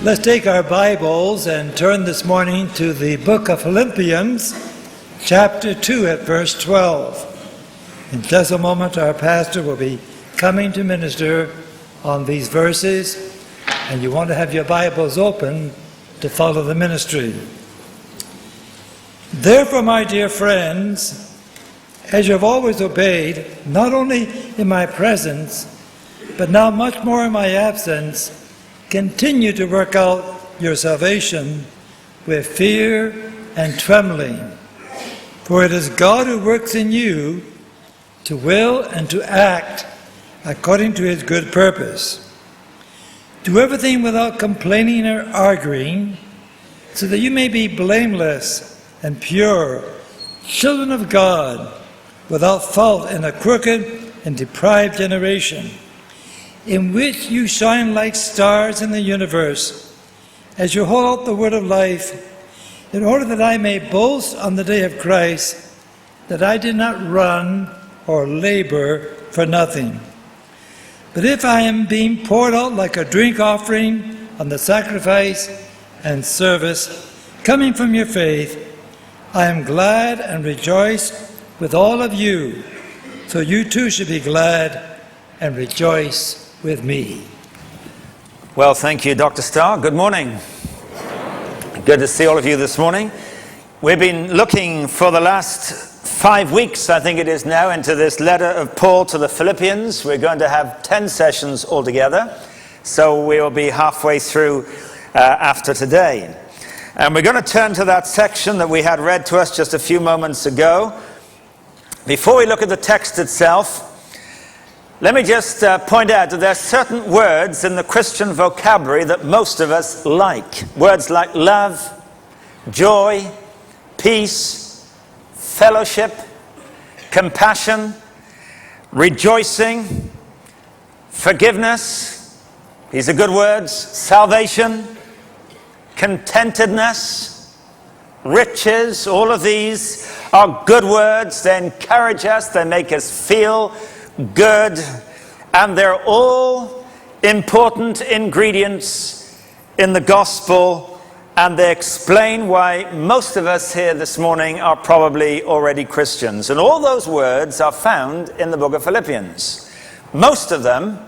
Let's take our Bibles and turn this morning to the book of Philippians, chapter 2 at verse 12. In just a moment, our pastor will be coming to minister on these verses, and you want to have your Bibles open to follow the ministry. Therefore, my dear friends, as you have always obeyed, not only in my presence, but now much more in my absence, continue to work out your salvation with fear and trembling. For it is God who works in you to will and to act according to his good purpose. Do everything without complaining or arguing, so that you may be blameless and pure, children of God, without fault in a crooked and deprived generation, in which you shine like stars in the universe, as you hold out the word of life, in order that I may boast on the day of Christ, that I did not run or labor for nothing. But if I am being poured out like a drink offering on the sacrifice and service coming from your faith, I am glad and rejoice with all of you, so you too should be glad and rejoice with me. Well, thank you, Dr. Starr. Good morning. Good to see all of you this morning. We've been looking for the last 5 weeks, I think it is now, into this letter of Paul to the Philippians. We're going to have 10 sessions altogether, so we'll be halfway through after today. And we're going to turn to that section that we had read to us just a few moments ago. Before we look at the text itself, let me just point out that there are certain words in the Christian vocabulary that most of us like. Words like love, joy, peace, fellowship, compassion, rejoicing, forgiveness. These are good words. Salvation, contentedness, riches. All of these are good words. They encourage us. They make us feel good, and they're all important ingredients in the gospel, and they explain why most of us here this morning are probably already Christians. And all those words are found in the book of Philippians, most of them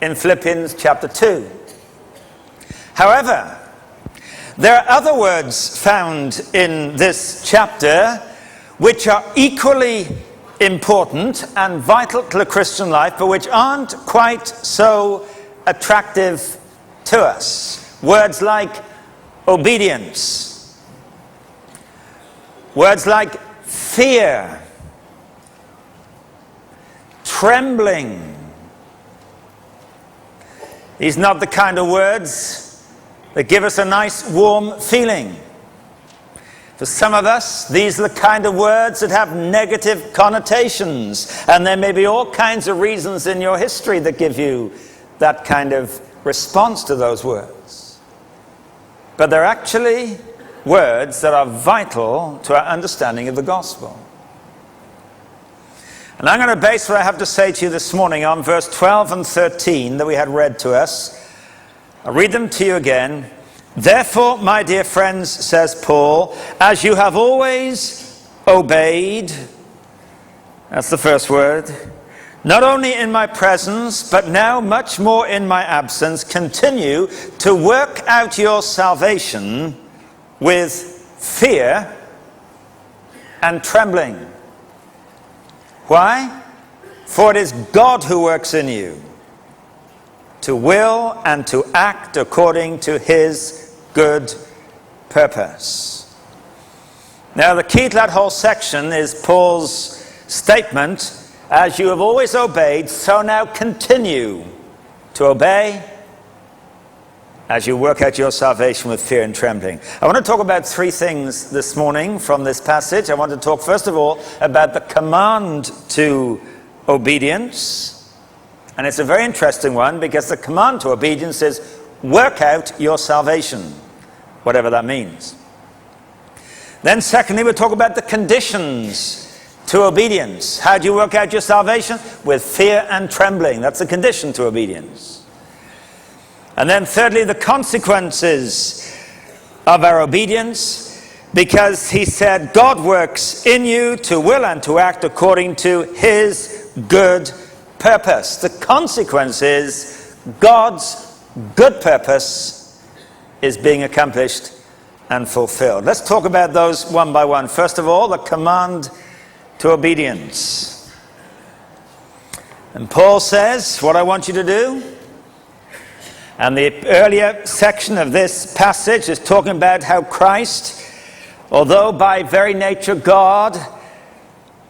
in Philippians chapter 2. However, there are other words found in this chapter which are equally important and vital to the Christian life, but which aren't quite so attractive to us. Words like obedience, words like fear, trembling. These are not the kind of words that give us a nice warm feeling. For some of us, these are the kind of words that have negative connotations, and there may be all kinds of reasons in your history that give you that kind of response to those words. But they're actually words that are vital to our understanding of the gospel. And I'm going to base what I have to say to you this morning on verse 12 and 13 that we had read to us. I'll read them to you again. Therefore, my dear friends, says Paul, as you have always obeyed, that's the first word, not only in my presence, but now much more in my absence, continue to work out your salvation with fear and trembling. Why? For it is God who works in you to will and to act according to his good purpose. Now, the key to that whole section is Paul's statement, as you have always obeyed, so now continue to obey as you work out your salvation with fear and trembling. I want to talk about three things this morning from this passage. I want to talk, first of all, about the command to obedience. And it's a very interesting one, because the command to obedience is work out your salvation, whatever that means. Then secondly, we'll talk about the conditions to obedience. How do you work out your salvation? With fear and trembling. That's a condition to obedience. And then thirdly, the consequences of our obedience, because he said God works in you to will and to act according to his good purpose. The consequence is God's good purpose is being accomplished and fulfilled. Let's talk about those one by one. First of all, the command to obedience. And Paul says, what I want you to do, and the earlier section of this passage is talking about how Christ, although by very nature God,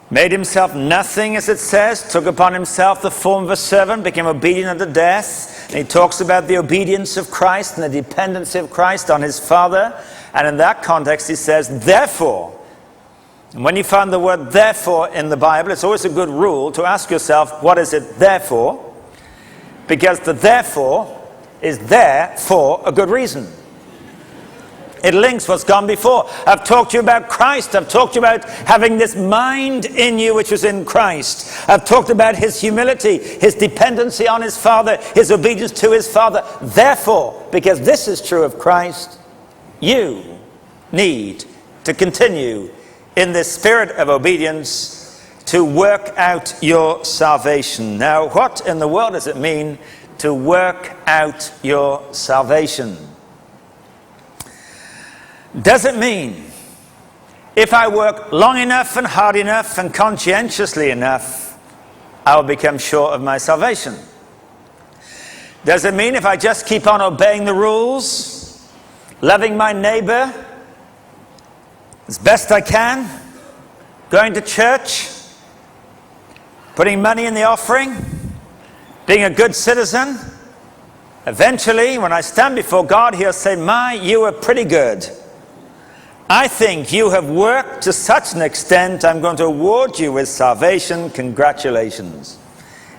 made himself nothing, as it says, took upon himself the form of a servant, became obedient unto death. And he talks about the obedience of Christ and the dependency of Christ on his Father. And in that context he says, therefore. And when you find the word therefore in the Bible, it's always a good rule to ask yourself, what is it there for? Because the therefore is there for a good reason. It links what's gone before. I've talked to you about Christ. I've talked to you about having this mind in you which was in Christ. I've talked about his humility, his dependency on his Father, his obedience to his Father. Therefore, because this is true of Christ, you need to continue in this spirit of obedience to work out your salvation. Now, what in the world does it mean to work out your salvation? Does it mean if I work long enough and hard enough and conscientiously enough, I will become sure of my salvation? Does it mean if I just keep on obeying the rules, loving my neighbor as best I can, going to church, putting money in the offering, being a good citizen, eventually when I stand before God, he'll say, you were pretty good. I think you have worked to such an extent, I'm going to award you with salvation. Congratulations.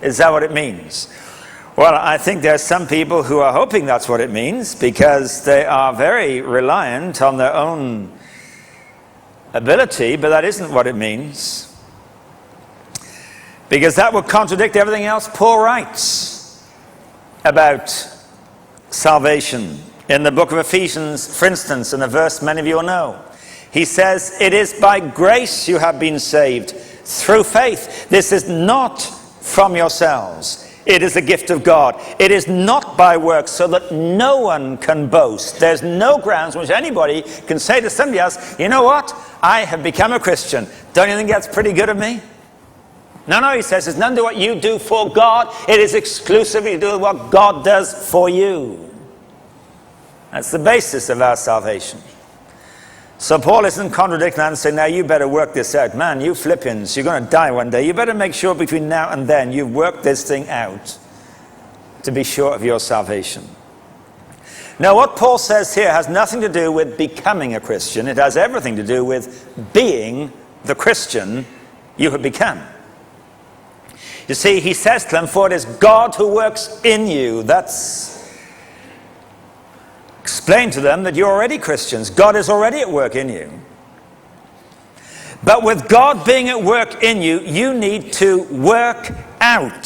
Is that what it means? Well, I think there are some people who are hoping that's what it means, because they are very reliant on their own ability, but that isn't what it means. Because that would contradict everything else Paul writes about salvation. In the book of Ephesians, for instance, in a verse many of you will know, he says, it is by grace you have been saved through faith. This is not from yourselves. It is a gift of God. It is not by works, so that no one can boast. There's no grounds on which anybody can say to somebody else, you know what? I have become a Christian. Don't you think that's pretty good of me? No, he says, it's none to what you do for God. It is exclusively to do with what God does for you. That's the basis of our salvation. So Paul isn't contradicting that and saying, now you better work this out. Man, you Philippians, you're going to die one day. You better make sure between now and then you've worked this thing out to be sure of your salvation. Now, what Paul says here has nothing to do with becoming a Christian. It has everything to do with being the Christian you have become. You see, he says to them, for it is God who works in you. That's explain to them that you're already Christians. God is already at work in you. But with God being at work in you, you need to work out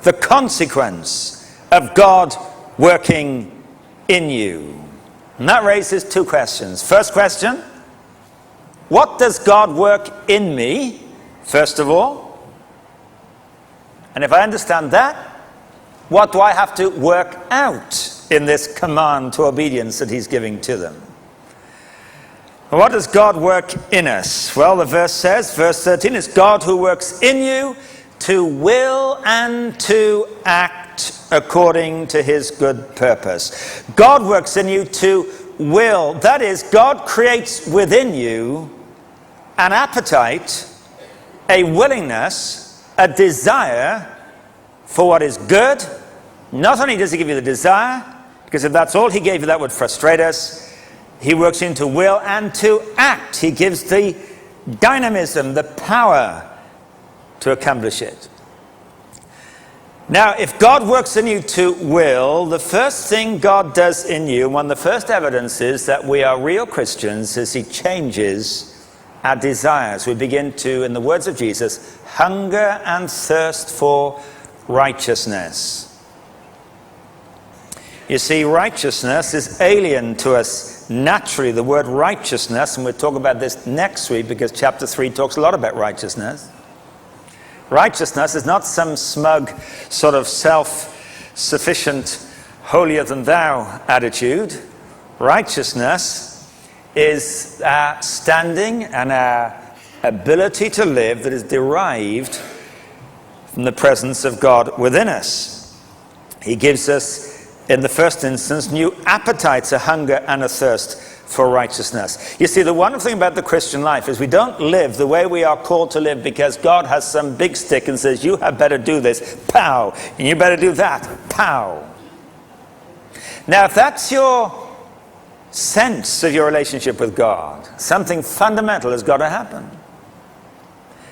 the consequence of God working in you. And that raises two questions. First question, what does God work in me, first of all? And if I understand that, what do I have to work out in this command to obedience that he's giving to them? What does God work in us? Well, the verse says, verse 13, it's God who works in you to will and to act according to his good purpose. God works in you to will. That is, God creates within you an appetite, a willingness, a desire for what is good. Not only does he give you the desire, because if that's all he gave you, that would frustrate us. He works into will and to act. He gives the dynamism, the power to accomplish it. Now, if God works in you to will, the first thing God does in you, one of the first evidences that we are real Christians, is he changes our desires. We begin to, in the words of Jesus, hunger and thirst for righteousness. You see, righteousness is alien to us naturally. The word righteousness, and we'll talk about this next week because chapter 3 talks a lot about righteousness. Righteousness is not some smug, sort of self-sufficient, holier-than-thou attitude. Righteousness is our standing and our ability to live that is derived from the presence of God within us. He gives us, in the first instance, new appetites, a hunger and a thirst for righteousness. You see, the wonderful thing about the Christian life is we don't live the way we are called to live because God has some big stick and says, you had better do this, pow, and you better do that, pow. Now, if that's your sense of your relationship with God, something fundamental has got to happen.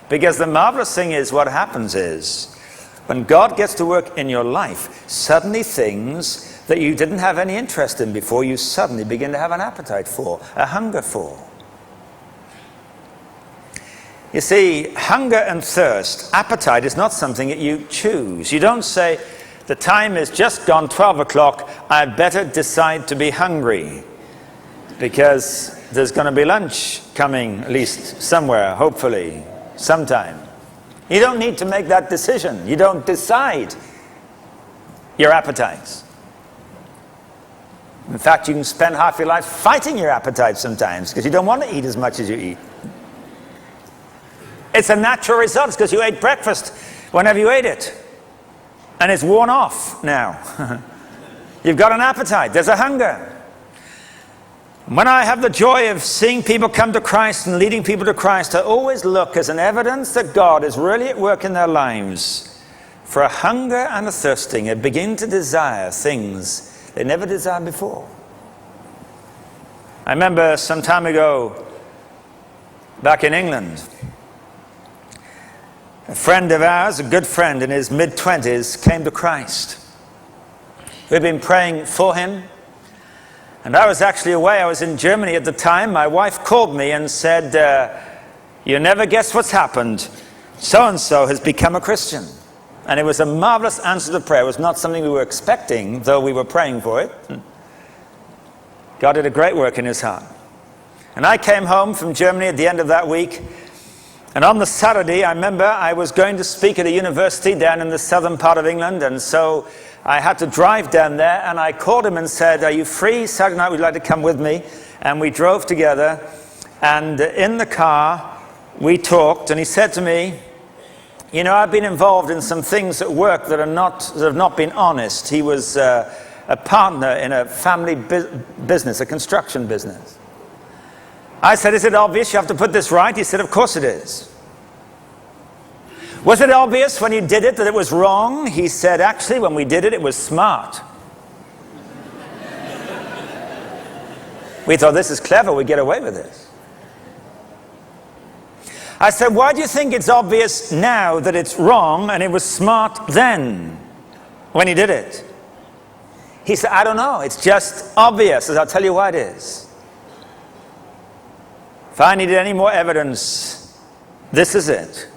Because the marvelous thing is, what happens is, when God gets to work in your life, suddenly things that you didn't have any interest in before, you suddenly begin to have an appetite for, a hunger for. You see, hunger and thirst, appetite is not something that you choose. You don't say, the time is just gone 12 o'clock, I'd better decide to be hungry because there's going to be lunch coming, at least somewhere, hopefully, sometime. You don't need to make that decision. You don't decide your appetites. In fact, you can spend half your life fighting your appetite sometimes because you don't want to eat as much as you eat. It's a natural result because you ate breakfast whenever you ate it. And it's worn off now. You've got an appetite. There's a hunger. When I have the joy of seeing people come to Christ and leading people to Christ, I always look as an evidence that God is really at work in their lives for a hunger and a thirsting. They begin to desire things they never desired before. I remember some time ago, back in England, a friend of ours, a good friend in his mid-20s, came to Christ. We'd been praying for him. And I was actually away. I was in Germany at the time. My wife called me and said, you never guess what's happened. So-and-so has become a Christian. And it was a marvelous answer to prayer. It was not something we were expecting, though we were praying for it. God did a great work in his heart. And I came home from Germany at the end of that week. And on the Saturday, I remember I was going to speak at a university down in the southern part of England. And so I had to drive down there, and I called him and said, are you free Saturday night? Would you like to come with me? And we drove together, and in the car, we talked, and he said to me, you know, I've been involved in some things at work that have not been honest. He was a partner in a family business, a construction business. I said, is it obvious you have to put this right? He said, of course it is. Was it obvious when you did it that it was wrong? He said, actually, when we did it, it was smart. We thought, this is clever, we get away with this. I said, why do you think it's obvious now that it's wrong and it was smart then, when he did it? He said, I don't know, it's just obvious, as I'll tell you why it is. If I needed any more evidence, this is it.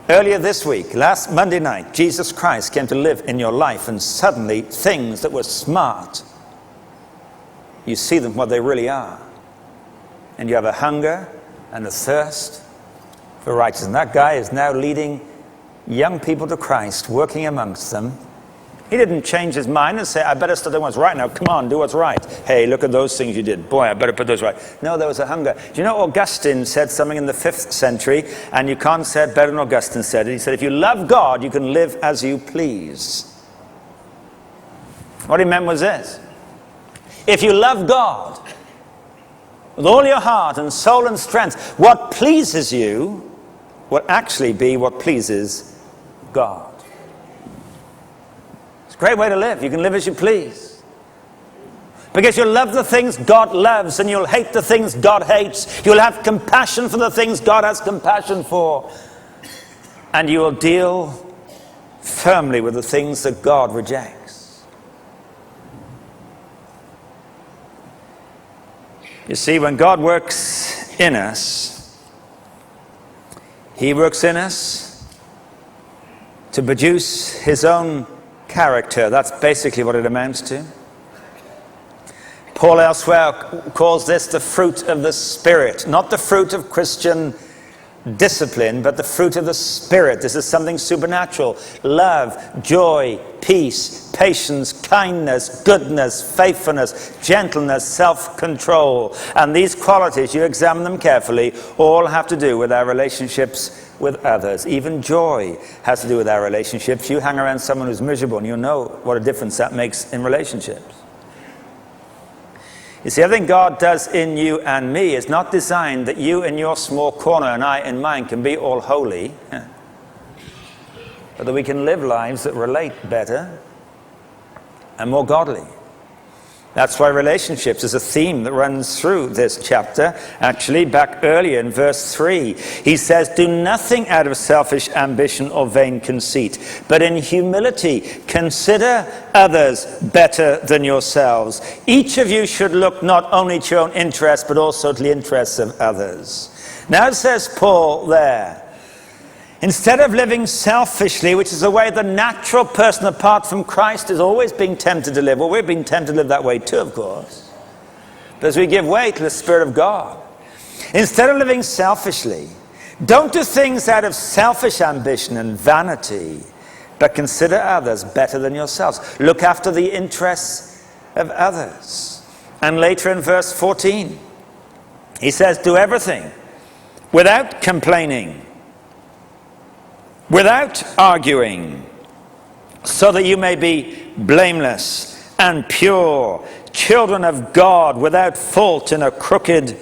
Earlier this week, last Monday night, Jesus Christ came to live in your life, and suddenly things that were smart, you see them what they really are. And you have a hunger and a thirst for righteousness. And that guy is now leading young people to Christ, working amongst them. He didn't change his mind and say, I better start doing what's right now. Come on, do what's right. Hey, look at those things you did. Boy, I better put those right. No, there was a hunger. Do you know Augustine said something in the 5th century, and you can't say it better than Augustine said it. He said, if you love God, you can live as you please. What he meant was this. If you love God with all your heart and soul and strength, what pleases you will actually be what pleases God. Great way to live. You can live as you please. Because you'll love the things God loves, and you'll hate the things God hates. You'll have compassion for the things God has compassion for. And you will deal firmly with the things that God rejects. You see, when God works in us, He works in us to produce his own character. That's basically what it amounts to. Paul elsewhere calls this the fruit of the Spirit, not the fruit of Christian discipline, but the fruit of the Spirit. This is something supernatural. Love, joy, peace, patience, kindness, goodness, faithfulness, gentleness, self-control. And these qualities, you examine them carefully, all have to do with our relationships with others. Even joy has to do with our relationships. You hang around someone who's miserable and you know what a difference that makes in relationships. You see, everything God does in you and me is not designed that you in your small corner and I in mine can be all holy, but that we can live lives that relate better and more godly. That's why relationships is a theme that runs through this chapter. Actually, back earlier in verse 3, he says, "Do nothing out of selfish ambition or vain conceit, but in humility consider others better than yourselves. Each of you should look not only to your own interests, but also to the interests of others." Now, says Paul there, instead of living selfishly, which is the way the natural person apart from Christ is always being tempted to live. Well, we're being tempted to live that way too, of course. But as we give way to the Spirit of God, instead of living selfishly, don't do things out of selfish ambition and vanity, but consider others better than yourselves. Look after the interests of others. And later in verse 14, he says, "Do everything without complaining, without arguing, so that you may be blameless and pure, children of God, without fault in a crooked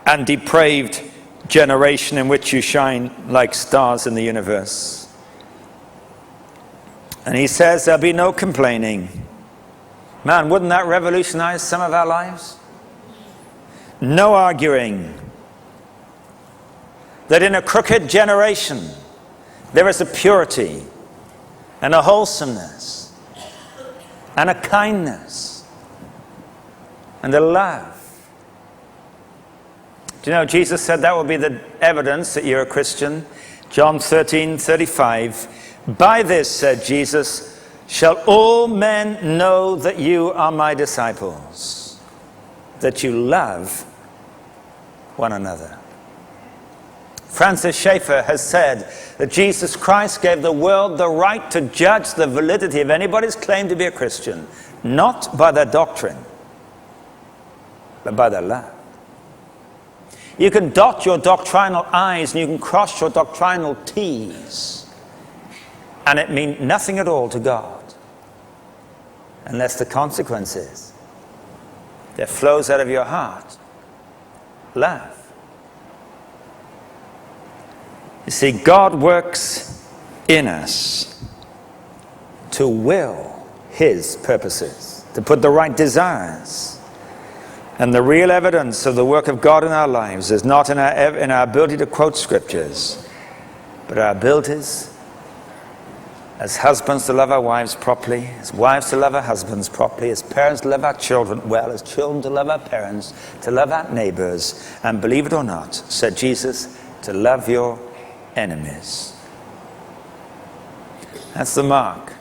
and depraved generation in which you shine like stars in the universe." And he says there'll be no complaining. Man, wouldn't that revolutionize some of our lives? No arguing. That in a crooked generation, there is a purity and a wholesomeness and a kindness and a love. Do you know, Jesus said that will be the evidence that you're a Christian. John 13:35. "By this," said Jesus, "shall all men know that you are my disciples, that you love one another." Francis Schaeffer has said that Jesus Christ gave the world the right to judge the validity of anybody's claim to be a Christian, not by their doctrine, but by their love. You can dot your doctrinal I's and you can cross your doctrinal T's, and it means nothing at all to God, unless the consequence is there flows out of your heart love. You see, God works in us to will his purposes, to put the right desires. And the real evidence of the work of God in our lives is not in our ability to quote scriptures, but our abilities as husbands to love our wives properly, as wives to love our husbands properly, as parents to love our children well, as children to love our parents, to love our neighbors, and believe it or not, said Jesus, to love your enemies. That's the mark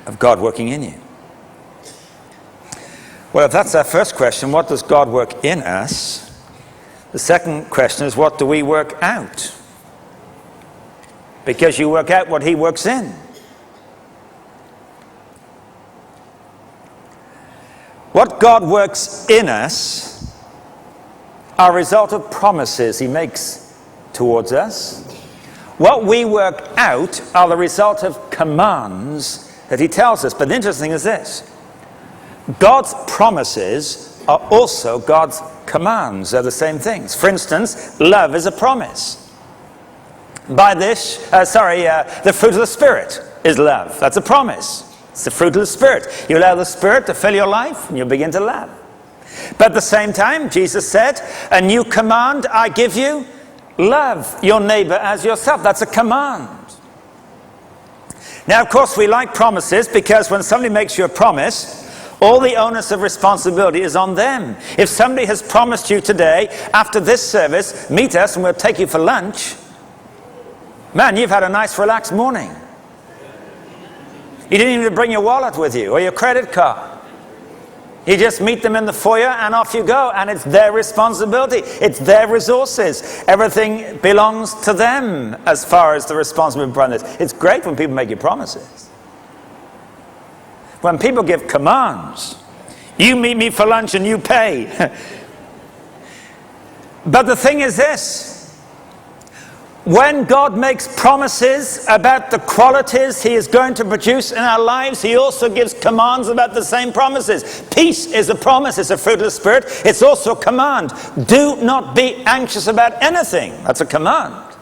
of God working in you. Well, if that's our first question, what does God work in us? The second question is, what do we work out? Because you work out what he works in. What God works in us are a result of promises he makes towards us. What we work out are the result of commands that he tells us. But the interesting thing is this: God's promises are also God's commands. They're the same things. For instance, love is a promise. By this, the fruit of the Spirit is love. That's a promise. It's the fruit of the Spirit. You allow the Spirit to fill your life and you begin to love. But at the same time, Jesus said, "A new command I give you, love your neighbor as yourself." That's a command. Now, of course, we like promises, because when somebody makes you a promise, All the onus of responsibility is on them. If somebody has promised you today, after this service, meet us and we'll take you for lunch, man, you've had a nice relaxed morning. You didn't even bring your wallet with you or your credit card. You just meet them in the foyer and off you go, and it's their responsibility. It's their resources. Everything belongs to them as far as the responsibility for this. It's great when people make you promises. When people give commands, you meet me for lunch and you pay. But the thing is this. When God makes promises about the qualities he is going to produce in our lives, he also gives commands about the same promises. Peace is a promise, it's a fruit of the Spirit. It's also a command. Do not be anxious about anything. That's a command.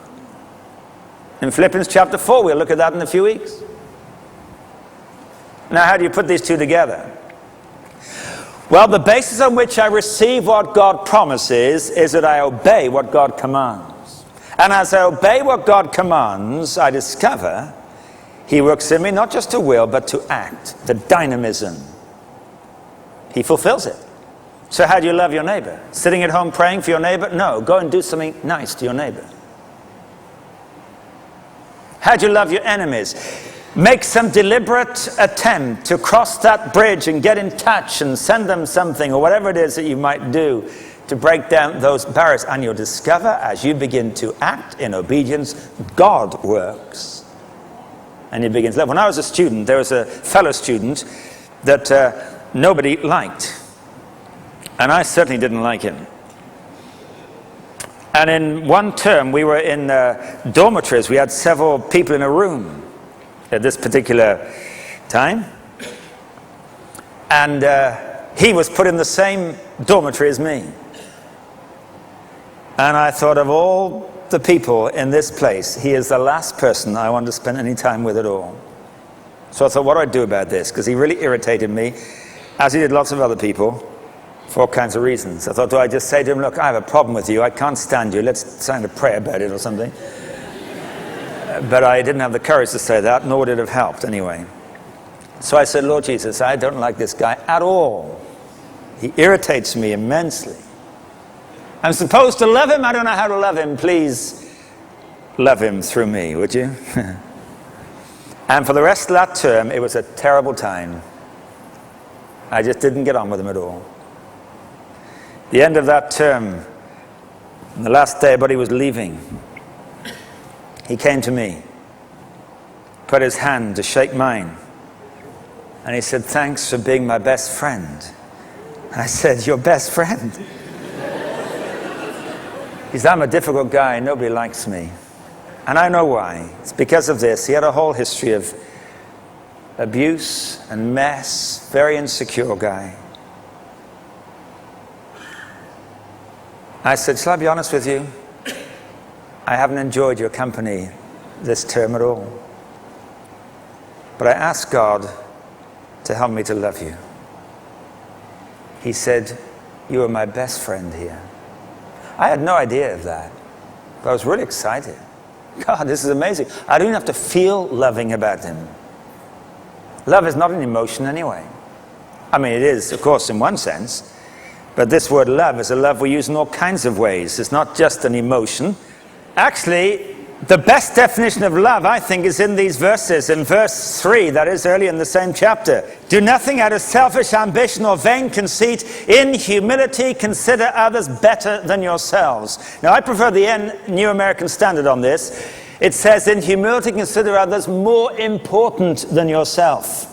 In Philippians chapter 4, we'll look at that in a few weeks. Now, how do you put these two together? Well, the basis on which I receive what God promises is that I obey what God commands. And as I obey what God commands, I discover he works in me not just to will, but to act, the dynamism. He fulfills it. So how do you love your neighbor? Sitting at home praying for your neighbor? No, go and do something nice to your neighbor. How do you love your enemies? Make some deliberate attempt to cross that bridge and get in touch and send them something or whatever it is that you might do to break down those barriers. And you'll discover as you begin to act in obedience, God works. And you begin to love. When I was a student, there was a fellow student that nobody liked. And I certainly didn't like him. And in one term, we were in dormitories. We had several people in a room at this particular time. And he was put in the same dormitory as me. And I thought, of all the people in this place, he is the last person I want to spend any time with at all. So I thought, what do I do about this? Because he really irritated me, as he did lots of other people, for all kinds of reasons. I thought, do I just say to him, look, I have a problem with you. I can't stand you. Let's sign a prayer about it or something. But I didn't have the courage to say that, nor would it have helped anyway. So I said, Lord Jesus, I don't like this guy at all. He irritates me immensely. I'm supposed to love him. I don't know how to love him. Please love him through me, would you? And for the rest of that term, it was a terrible time. I just didn't get on with him at all. The end of that term, on the last day everybody was leaving, he came to me, put his hand to shake mine, and he said, thanks for being my best friend. I said, your best friend? He said, I'm a difficult guy, nobody likes me. And I know why. It's because of this. He had a whole history of abuse and mess, very insecure guy. I said, shall I be honest with you? I haven't enjoyed your company this term at all. But I asked God to help me to love you. He said, you are my best friend here. I had no idea of that, but I was really excited. God, this is amazing. I don't even have to feel loving about him. Love is not an emotion anyway. I mean, it is, of course, in one sense, but this word love is a love we use in all kinds of ways. It's not just an emotion. Actually, the best definition of love, I think, is in these verses. In verse 3, that is early in the same chapter. Do nothing out of selfish ambition or vain conceit. In humility, consider others better than yourselves. Now, I prefer the New American Standard on this. It says, in humility, consider others more important than yourself.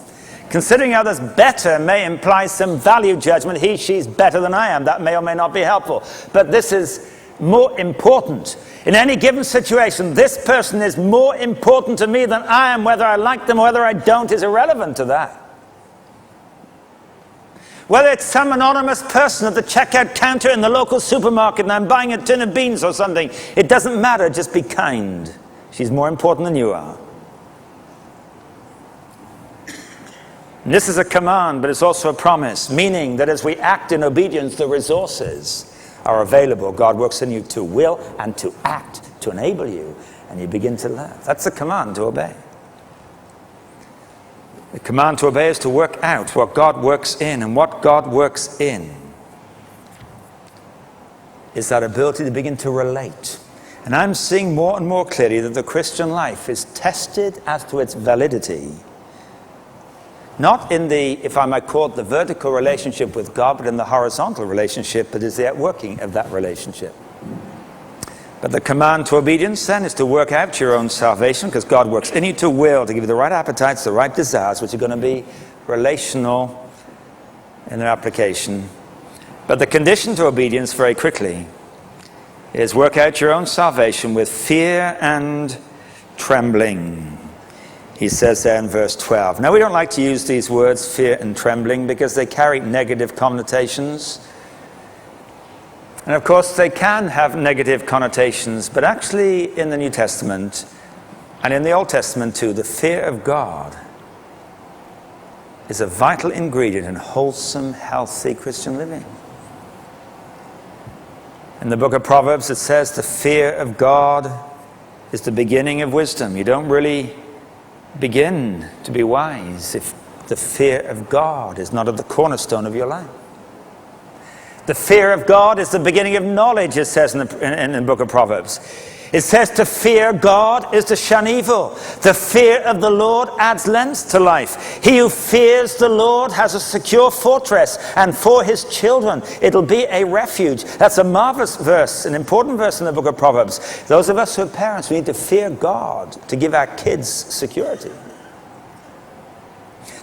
Considering others better may imply some value judgment. He, she's better than I am. That may or may not be helpful. But this is more important. In any given situation, this person is more important to me than I am. Whether I like them or whether I don't is irrelevant to that. Whether it's some anonymous person at the checkout counter in the local supermarket and I'm buying a tin of beans or something, it doesn't matter, just be kind. She's more important than you are. And this is a command, but it's also a promise, meaning that as we act in obedience, the resources are available. God works in you to will and to act, to enable you, and you begin to love. That's a command to obey. The command to obey is to work out what God works in, and what God works in is that ability to begin to relate. And I'm seeing more and more clearly that the Christian life is tested as to its validity, not in the, if I might call it, the vertical relationship with God, but in the horizontal relationship that is the outworking of that relationship. But the command to obedience then is to work out your own salvation, because God works in you to will, to give you the right appetites, the right desires, which are going to be relational in their application. But the condition to obedience, very quickly, is work out your own salvation with fear and trembling. He says there in verse 12. Now, we don't like to use these words, fear and trembling, because they carry negative connotations. And of course, they can have negative connotations, but actually in the New Testament, and in the Old Testament too, the fear of God is a vital ingredient in wholesome, healthy Christian living. In the book of Proverbs, it says the fear of God is the beginning of wisdom. You don't really begin to be wise if the fear of God is not at the cornerstone of your life. The fear of God is the beginning of knowledge, it says in the book of Proverbs. It says to fear God is to shun evil. The fear of the Lord adds length to life. He who fears the Lord has a secure fortress, and for his children it'll be a refuge. That's a marvelous verse, an important verse in the book of Proverbs. Those of us who are parents, we need to fear God to give our kids security.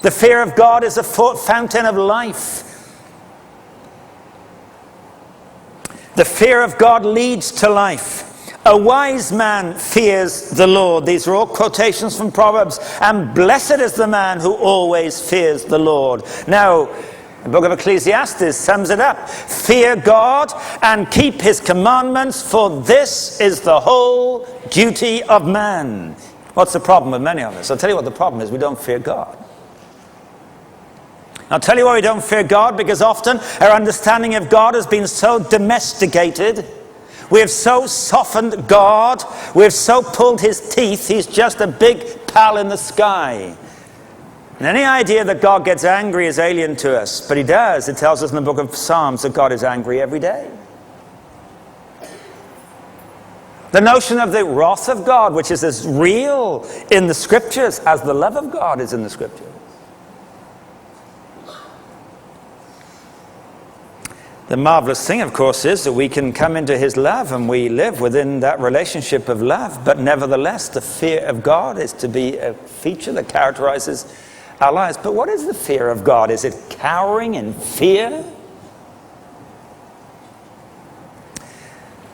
The fear of God is a fountain of life. The fear of God leads to life. A wise man fears the Lord. These are all quotations from Proverbs. And blessed is the man who always fears the Lord. Now, the book of Ecclesiastes sums it up. Fear God and keep his commandments, for this is the whole duty of man. What's the problem with many of us? I'll tell you what the problem is. We don't fear God. I'll tell you why we don't fear God, because often our understanding of God has been so domesticated. We have so softened God. We have so pulled his teeth. He's just a big pal in the sky. And any idea that God gets angry is alien to us. But he does. It tells us in the book of Psalms that God is angry every day. The notion of the wrath of God, which is as real in the scriptures as the love of God is in the scriptures. The marvelous thing, of course, is that we can come into his love and we live within that relationship of love. But nevertheless, the fear of God is to be a feature that characterizes our lives. But what is the fear of God? Is it cowering in fear?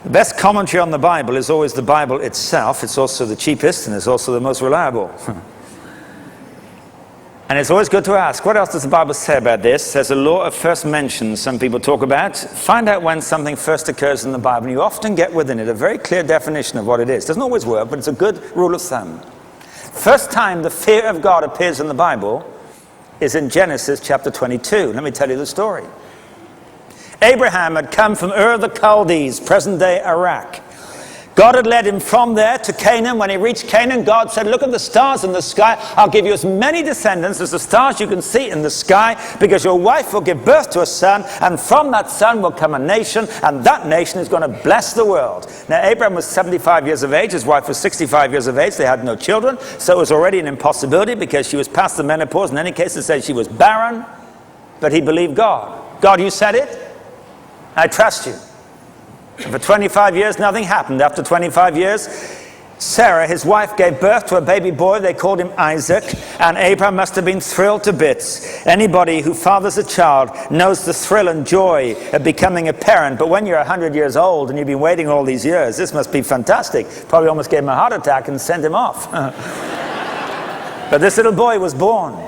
The best commentary on the Bible is always the Bible itself. It's also the cheapest and it's also the most reliable. And it's always good to ask, what else does the Bible say about this? There's a law of first mention some people talk about. Find out when something first occurs in the Bible, and you often get within it a very clear definition of what it is. It doesn't always work, but it's a good rule of thumb. First time the fear of God appears in the Bible is in Genesis chapter 22. Let me tell you the story. Abraham had come from Ur of the Chaldees, present-day Iraq. God had led him from there to Canaan. When he reached Canaan, God said, look at the stars in the sky. I'll give you as many descendants as the stars you can see in the sky, because your wife will give birth to a son, and from that son will come a nation, and that nation is going to bless the world. Now, Abraham was 75 years of age. His wife was 65 years of age. They had no children, so it was already an impossibility because she was past the menopause. In any case, it said she was barren, but he believed God. God, you said it. I trust you. And for 25 years, nothing happened. After 25 years, Sarah, his wife, gave birth to a baby boy. They called him Isaac, and Abraham must have been thrilled to bits. Anybody who fathers a child knows the thrill and joy of becoming a parent. But when you're 100 years old and you've been waiting all these years, this must be fantastic. Probably almost gave him a heart attack and sent him off. But this little boy was born.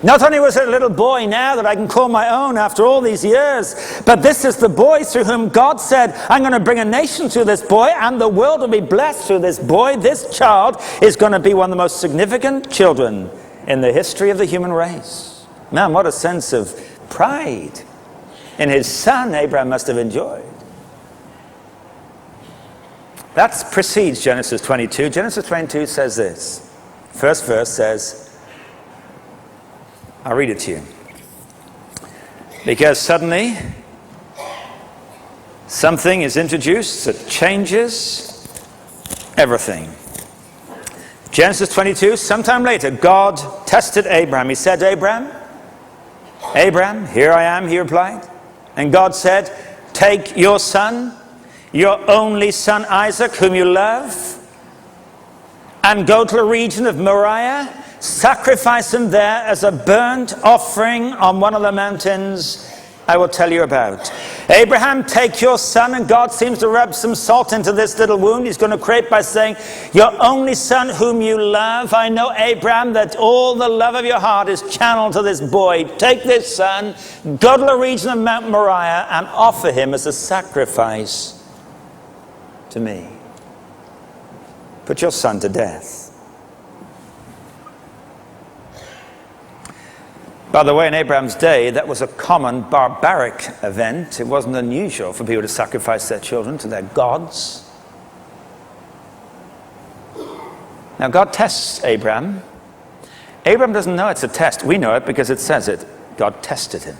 Not only was it a little boy now that I can call my own after all these years, but this is the boy through whom God said, I'm going to bring a nation through this boy, and the world will be blessed through this boy. This child is going to be one of the most significant children in the history of the human race. Man, what a sense of pride in his son Abraham must have enjoyed. That precedes Genesis 22. Genesis 22 says this. First verse says, I'll read it to you. Because suddenly, something is introduced that changes everything. Genesis 22, sometime later, God tested Abraham. He said, Abraham, here I am, he replied. And God said, take your son, your only son Isaac, whom you love, and go to the region of Moriah, sacrifice him there as a burnt offering on one of the mountains I will tell you about. Abraham, take your son, and God seems to rub some salt into this little wound. He's going to create by saying, your only son whom you love. I know, Abraham, that all the love of your heart is channeled to this boy. Take this son, go to the region of Mount Moriah, and offer him as a sacrifice to me. Put your son to death. By the way, in Abraham's day, that was a common barbaric event. It wasn't unusual for people to sacrifice their children to their gods. Now, God tests Abraham. Abraham doesn't know it's a test. We know it because it says it. God tested him.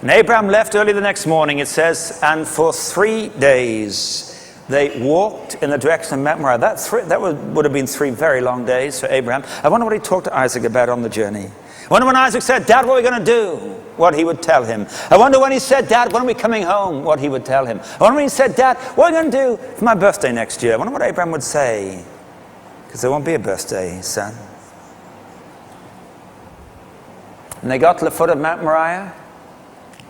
And Abraham left early the next morning, it says, and for 3 days they walked in the direction of Mount Moriah. That would have been 3 very long days for Abraham. I wonder what he talked to Isaac about on the journey. I wonder when Isaac said, Dad, what are we going to do? What he would tell him. I wonder when he said, Dad, when are we coming home? What he would tell him. I wonder when he said, Dad, what are we going to do for my birthday next year? I wonder what Abraham would say. Because there won't be a birthday, son. And they got to the foot of Mount Moriah,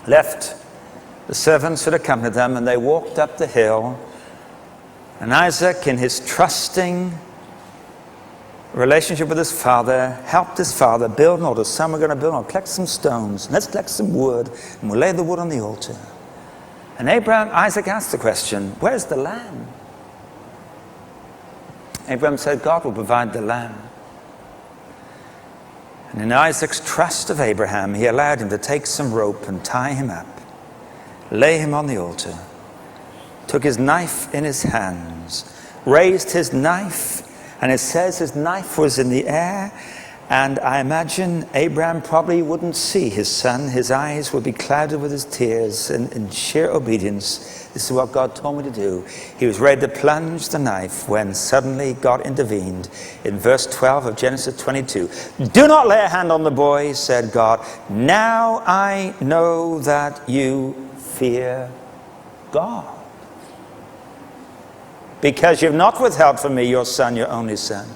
left the servants who had accompanied them, and they walked up the hill. And Isaac, in his trusting relationship with his father, helped his father build an altar. Son, we're going to build, collect some stones. Let's collect some wood, and we'll lay the wood on the altar. And Isaac asked the question, where's the lamb? Abraham said, God will provide the lamb. And in Isaac's trust of Abraham, he allowed him to take some rope and tie him up, lay him on the altar, took his knife in his hands, raised his knife, and it says his knife was in the air, and I imagine Abraham probably wouldn't see his son. His eyes would be clouded with his tears, and in sheer obedience, this is what God told me to do. He was ready to plunge the knife when suddenly God intervened. In verse 12 of Genesis 22, do not lay a hand on the boy, said God. Now I know that you fear God, because you've not withheld from me your son, your only son.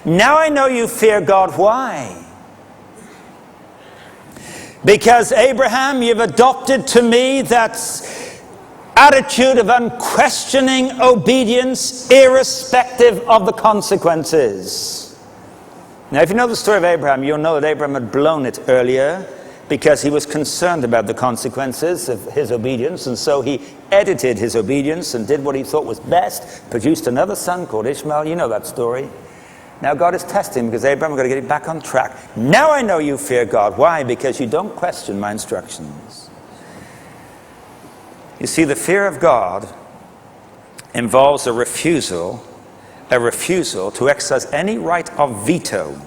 Now I know you fear God. Why? Because, Abraham, you've adopted to me that attitude of unquestioning obedience, irrespective of the consequences. Now, if you know the story of Abraham, you'll know that Abraham had blown it earlier because he was concerned about the consequences of his obedience, and so he edited his obedience and did what he thought was best, produced another son called Ishmael. You know that story. Now God is testing him because Abraham, we've got to get it back on track. Now I know you fear God. Why? Because you don't question my instructions. You see, the fear of God involves a refusal to exercise any right of veto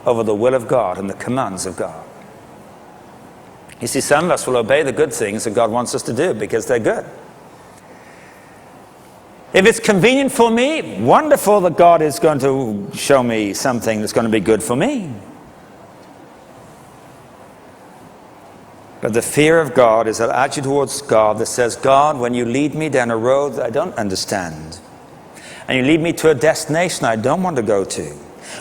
over the will of God and the commands of God. You see, some of us will obey the good things that God wants us to do because they're good. If it's convenient for me, wonderful that God is going to show me something that's going to be good for me. But the fear of God is an attitude towards God that says, God, when you lead me down a road that I don't understand, and you lead me to a destination I don't want to go to,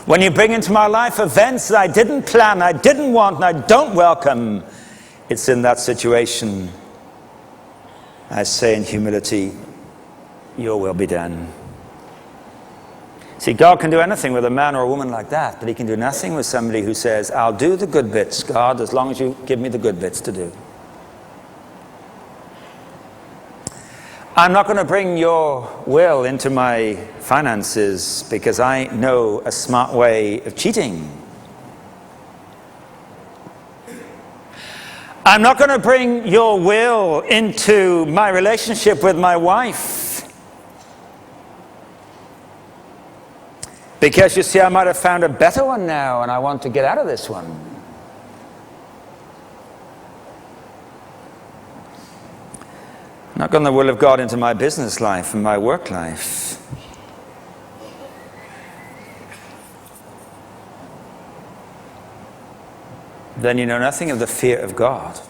when you bring into my life events that I didn't plan, I didn't want, and I don't welcome, it's in that situation I say in humility, your will be done. See, God can do anything with a man or a woman like that, but he can do nothing with somebody who says, I'll do the good bits, God, as long as you give me the good bits to do. I'm not going to bring your will into my finances because I know a smart way of cheating. I'm not going to bring your will into my relationship with my wife Because you see, I might have found a better one now and I want to get out of this one. Not got the will of God into my business life and my work life. Then you know nothing of the fear of God.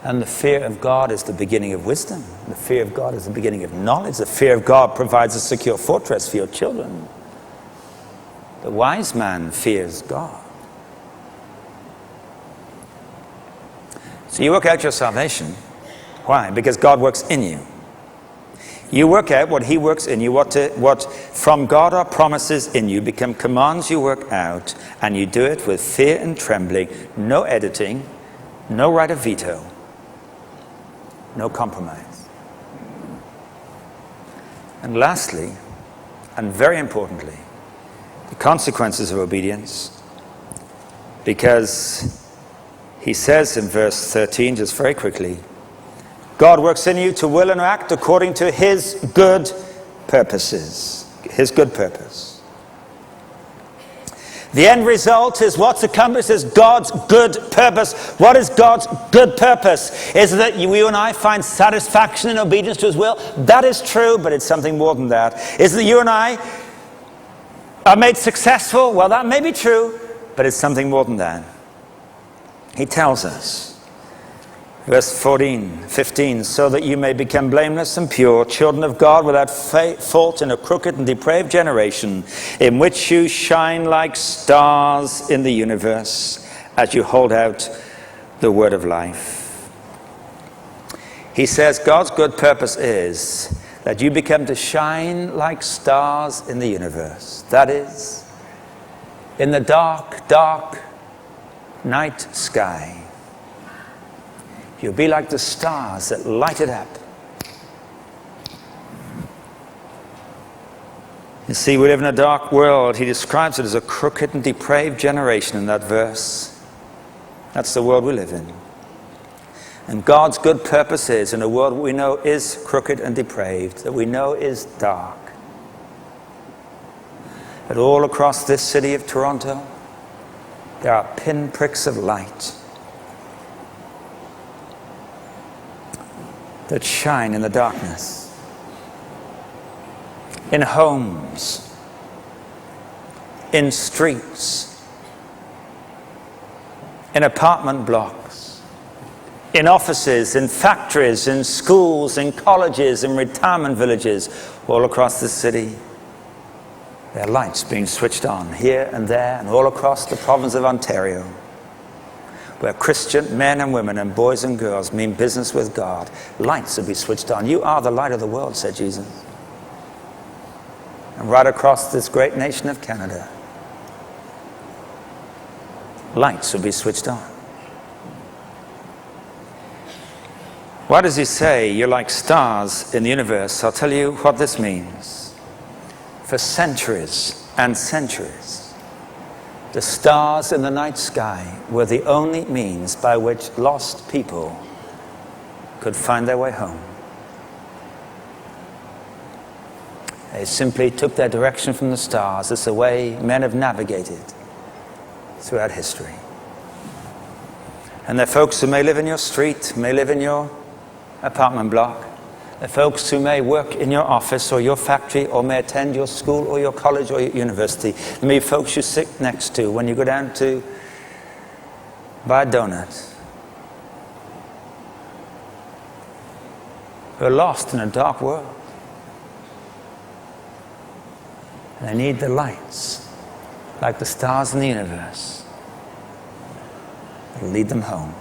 And the fear of God is the beginning of wisdom. The fear of God is the beginning of knowledge. The fear of God provides a secure fortress for your children. The wise man fears God. So you work out your salvation. Why? Because God works in you. You work out what he works in you, what from God are promises in you, become commands you work out, and you do it with fear and trembling, no editing, no right of veto, no compromise. And lastly, and very importantly, the consequences of obedience, because he says in verse 13, just very quickly, God works in you to will and act according to his good purposes. His good purpose. The end result is what's accomplished is God's good purpose. What is God's good purpose? Is it that you and I find satisfaction in obedience to his will? That is true, but it's something more than that. Is it that you and I are made successful? Well, that may be true, but it's something more than that. He tells us, verse 15, so that you may become blameless and pure, children of God without fault in a crooked and depraved generation, in which you shine like stars in the universe as you hold out the word of life. He says God's good purpose is that you become to shine like stars in the universe. That is, in the dark, dark night sky. You'll be like the stars that light it up. You see, we live in a dark world. He describes it as a crooked and depraved generation in that verse. That's the world we live in. And God's good purpose is, in a world we know is crooked and depraved, that we know is dark, that all across this city of Toronto, there are pinpricks of light that shine in the darkness. In homes, in streets, in apartment blocks, in offices, in factories, in schools, in colleges, in retirement villages, all across the city. There are lights being switched on here and there and all across the province of Ontario, where Christian men and women and boys and girls mean business with God. Lights will be switched on. You are the light of the world, said Jesus. And right across this great nation of Canada, lights will be switched on. Why does he say you're like stars in the universe? I'll tell you what this means. For centuries and centuries, the stars in the night sky were the only means by which lost people could find their way home. They simply took their direction from the stars. It's the way men have navigated throughout history. And there are folks who may live in your street, may live in your apartment block. There are folks who may work in your office or your factory or may attend your school or your college or your university. There may be folks you sit next to when you go down to buy a donut. Who are lost in a dark world. And they need the lights, like the stars in the universe, that'll lead them home.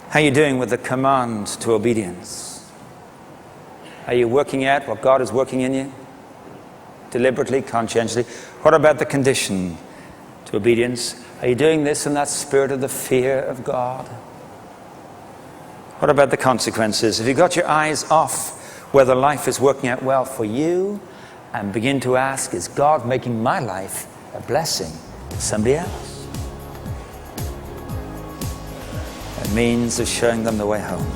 How are you doing with the command to obedience? Are you working out what God is working in you? Deliberately, conscientiously. What about the condition to obedience? Are you doing this in that spirit of the fear of God? What about the consequences? Have you got your eyes off whether life is working out well for you and begin to ask, is God making my life a blessing to somebody else? A means of showing them the way home.